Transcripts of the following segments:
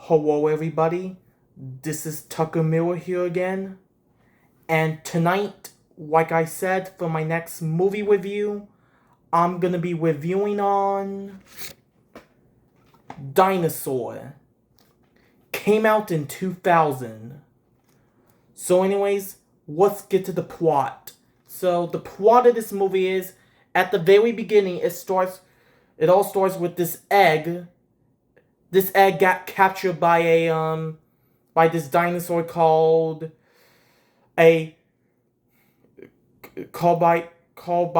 Hello, everybody. This is Tucker Miller here again. And tonight, like I said, for my next movie review, I'm gonna be reviewing on Dinosaur. Came out in 2000. So, anyways, let's get to the plot. So, the plot of this movie is at the very beginning, it all starts with this egg. This egg got captured by this dinosaur a called by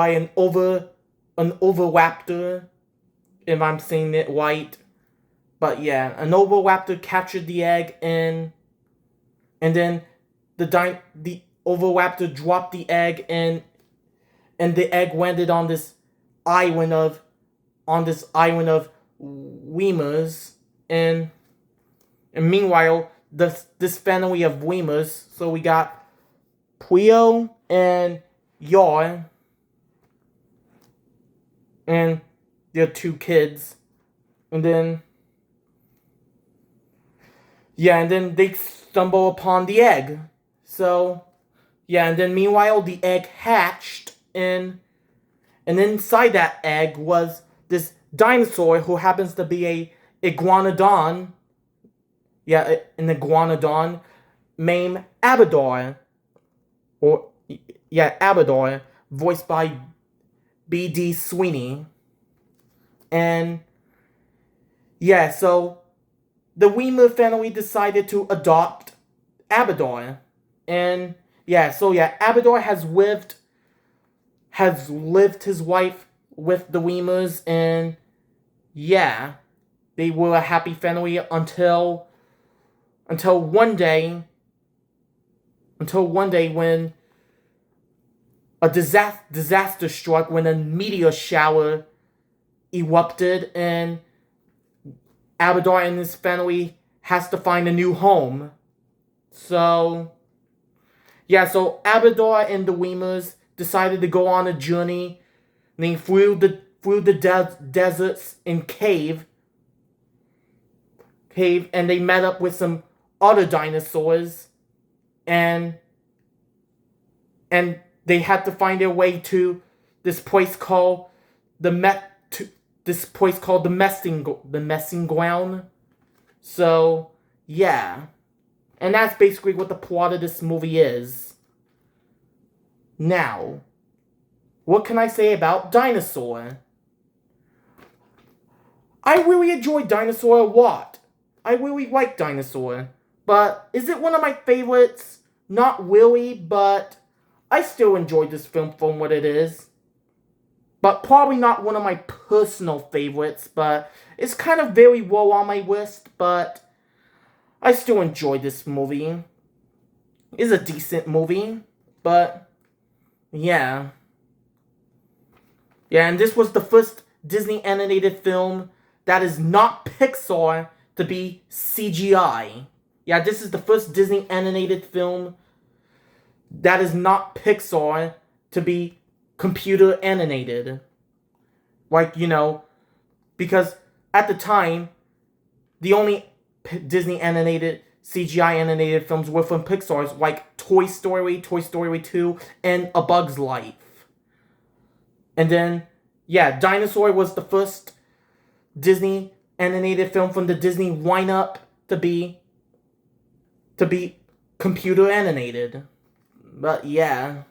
an overraptor, if I'm saying it right. But yeah, an overraptor captured the egg, and then the overraptor dropped the egg, and the egg landed island of on this island of lemurs, and meanwhile this family of lemurs, so we got Puyo and Yar and their two kids, and then they stumble upon the egg. So and then meanwhile the egg hatched, and inside that egg was this dinosaur who happens to be an iguanodon named Abadar, Abadar, voiced by B.D. Sweeney. And so the Weimer family decided to adopt Abadar. And Abadar has lived his life with the Weimers, and they were a happy family until one day when a disaster struck, when a meteor shower erupted, and Abadar and his family has to find a new home. So Abadar and the Weimers decided to go on a journey. They flew the deserts and cave, and they met up with some other dinosaurs, and they had to find their way to this place called the messing ground. So and that's basically what the plot of this movie is. Now, what can I say about Dinosaur? I really enjoyed Dinosaur a lot. I really like Dinosaur. But is it one of my favorites? Not really, but I still enjoyed this film for what it is. But probably not one of my personal favorites, but it's kind of very low on my list, but I still enjoyed this movie. It's a decent movie, but yeah, and this was the first Disney animated film that is not Pixar to be CGI. Yeah, this is the first Disney animated film that is not Pixar to be computer animated. Because at the time, the only Disney animated CGI animated films were from Pixar's, like Toy Story, Toy Story 2, and A Bug's Life. And then, Dinosaur was the first Disney animated film from the Disney lineup to be computer animated. But and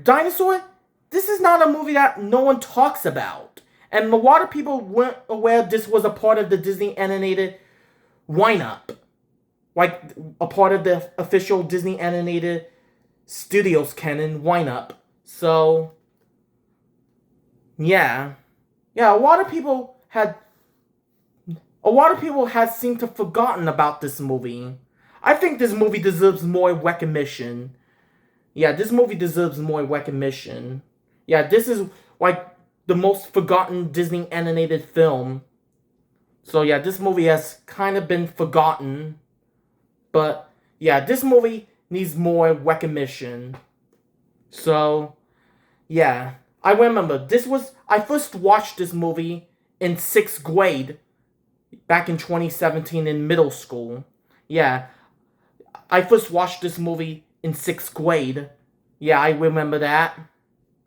Dinosaur, this is not a movie that no one talks about. And a lot of people weren't aware this was a part of the Disney animated lineup. Like, a part of the official Disney animated studios canon lineup. So, a lot of people had seemed to have forgotten about this movie. I think this movie deserves more recognition. This movie deserves more recognition. This is like the most forgotten Disney animated film. So this movie has kind of been forgotten. But this movie needs more recognition. So I remember I first watched this movie in 6th grade back in 2017 in middle school. Yeah, I first watched this movie in 6th grade. Yeah, I remember that.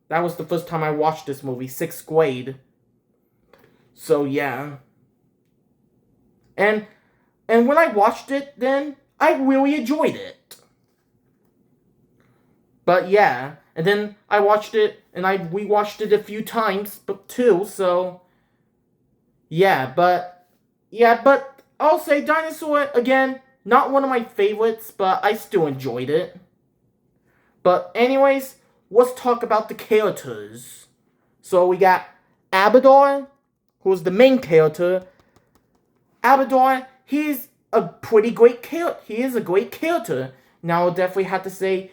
That was the first time I watched this movie, 6th grade. So yeah. And when I watched it then, I really enjoyed it. But yeah, and then I watched it and I rewatched it a few times but too, so yeah, but I'll say Dinosaur again, not one of my favorites, but I still enjoyed it. But anyways, let's talk about the characters. So we got Abadar, who's the main character. Abadar, he's a pretty great character. He is a great character. Now I'll definitely have to say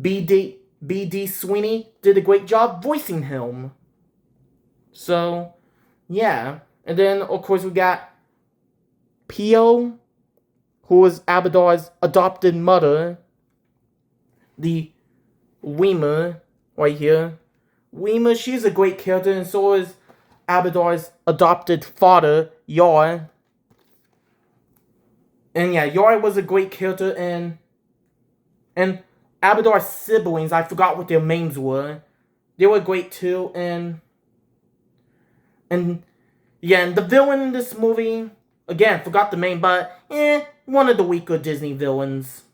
B.D. Sweeney did a great job voicing him. So, yeah. And then, of course, we got Pio, who is Abadar's adopted mother. The Weimer, right here. Weimer, she's a great character, and so is Abadar's adopted father, Yar. And yeah, Yar was a great character, and Abadar's siblings, I forgot what their names were. They were great too, and yeah, and the villain in this movie, again, forgot the name, but one of the weaker Disney villains.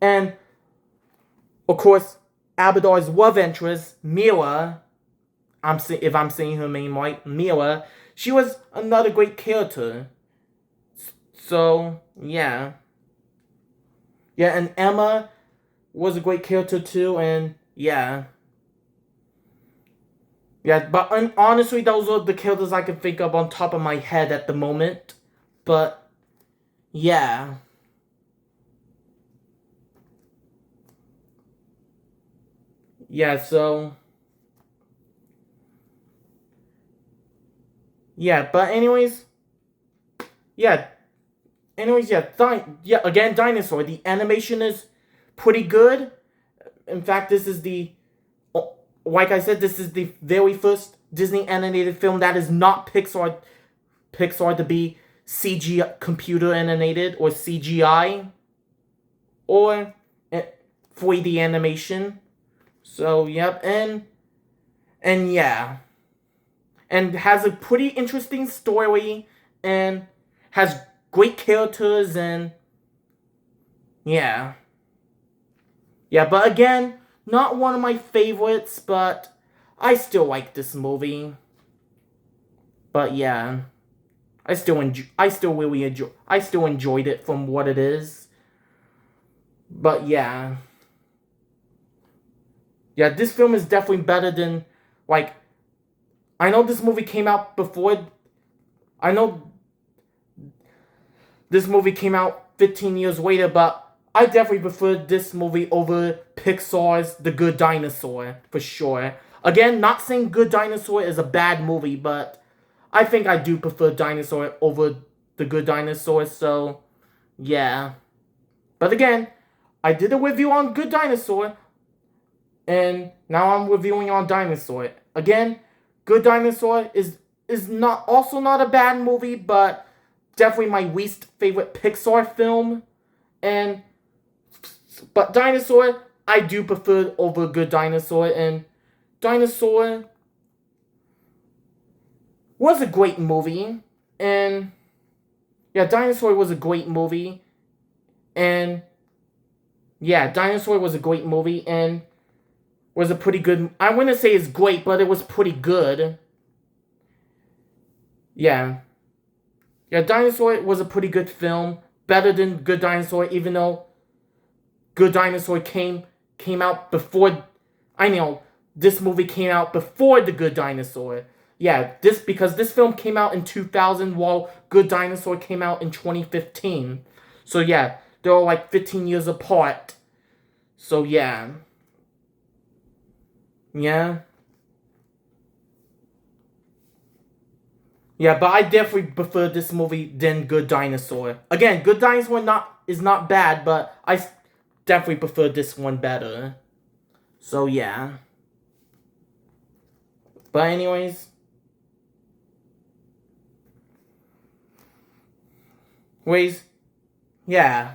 And of course, Abadar's love interest, Mila, if I'm saying her name right, Mila, she was another great character. So, yeah. Yeah, and Emma was a great character too, and yeah. Yeah, but honestly, those are the characters I can think of on top of my head at the moment. But, yeah. Yeah, so... Yeah, but anyways... Yeah. Anyways, yeah, again, Dinosaur. The animation is pretty good. In fact, this is like I said, this is the very first Disney animated film that is not Pixar to be CG computer animated or CGI or 3D animation. So yep, and yeah, and has a pretty interesting story and has great characters and yeah. Yeah, but again, not one of my favorites, but I still like this movie. But yeah, I still enjoyed it from what it is. But yeah. Yeah, this film is definitely better than, like, I know this movie came out before, I know this movie came out 15 years later, but I definitely prefer this movie over Pixar's The Good Dinosaur, for sure. Again, not saying Good Dinosaur is a bad movie, but I think I do prefer Dinosaur over The Good Dinosaur, so yeah. But again, I did a review on Good Dinosaur, and now I'm reviewing on Dinosaur. Again, Good Dinosaur is not a bad movie, but definitely my least favorite Pixar film. But Dinosaur, I do prefer over Good Dinosaur, and Dinosaur was a great movie, and yeah, Dinosaur was a great movie, and yeah, Dinosaur was a great movie, and was a pretty good, I wouldn't say it's great, but it was pretty good. Yeah. Yeah, Dinosaur was a pretty good film, better than Good Dinosaur, even though Good Dinosaur came out before, I know, this movie came out before The Good Dinosaur. Yeah, because this film came out in 2000 while Good Dinosaur came out in 2015. So yeah, they're all like 15 years apart. So yeah. Yeah. Yeah, but I definitely prefer this movie than Good Dinosaur. Again, Good Dinosaur is not bad, but I definitely prefer this one better. So yeah. But anyways, yeah,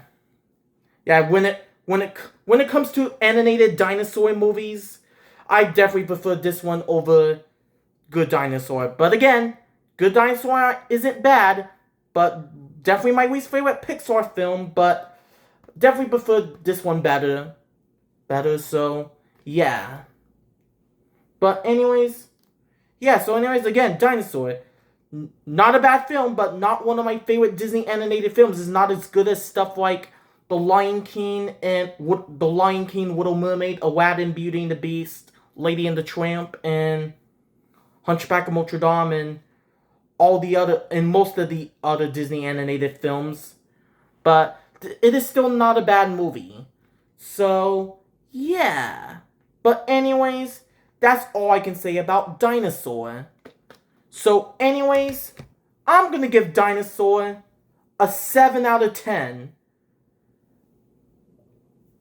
yeah. When it comes to animated dinosaur movies, I definitely prefer this one over Good Dinosaur. But again, Good Dinosaur isn't bad, but definitely my least favorite Pixar film. But definitely prefer this one better. So yeah. But anyways, yeah. So anyways, again, Dinosaur. Not a bad film, but not one of my favorite Disney animated films. It's not as good as stuff like The Lion King and The Lion King, Little Mermaid, Aladdin, Beauty and the Beast, Lady and the Tramp, and Hunchback of Notre Dame, and most of the other Disney animated films. But it is still not a bad movie. So yeah. But anyways, that's all I can say about Dinosaur. So anyways, I'm gonna give Dinosaur a 7 out of 10.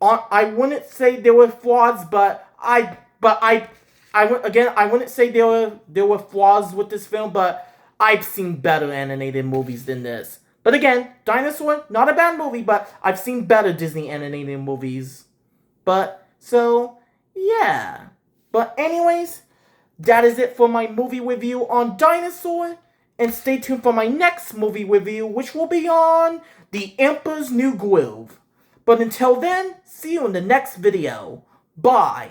I wouldn't say there were flaws, but I wouldn't say there were flaws with this film, but I've seen better animated movies than this. But again, Dinosaur, not a bad movie, but I've seen better Disney animated movies. But so yeah. But anyways, that is it for my movie review on Dinosaur. And stay tuned for my next movie review, which will be on The Emperor's New Groove. But until then, see you in the next video. Bye.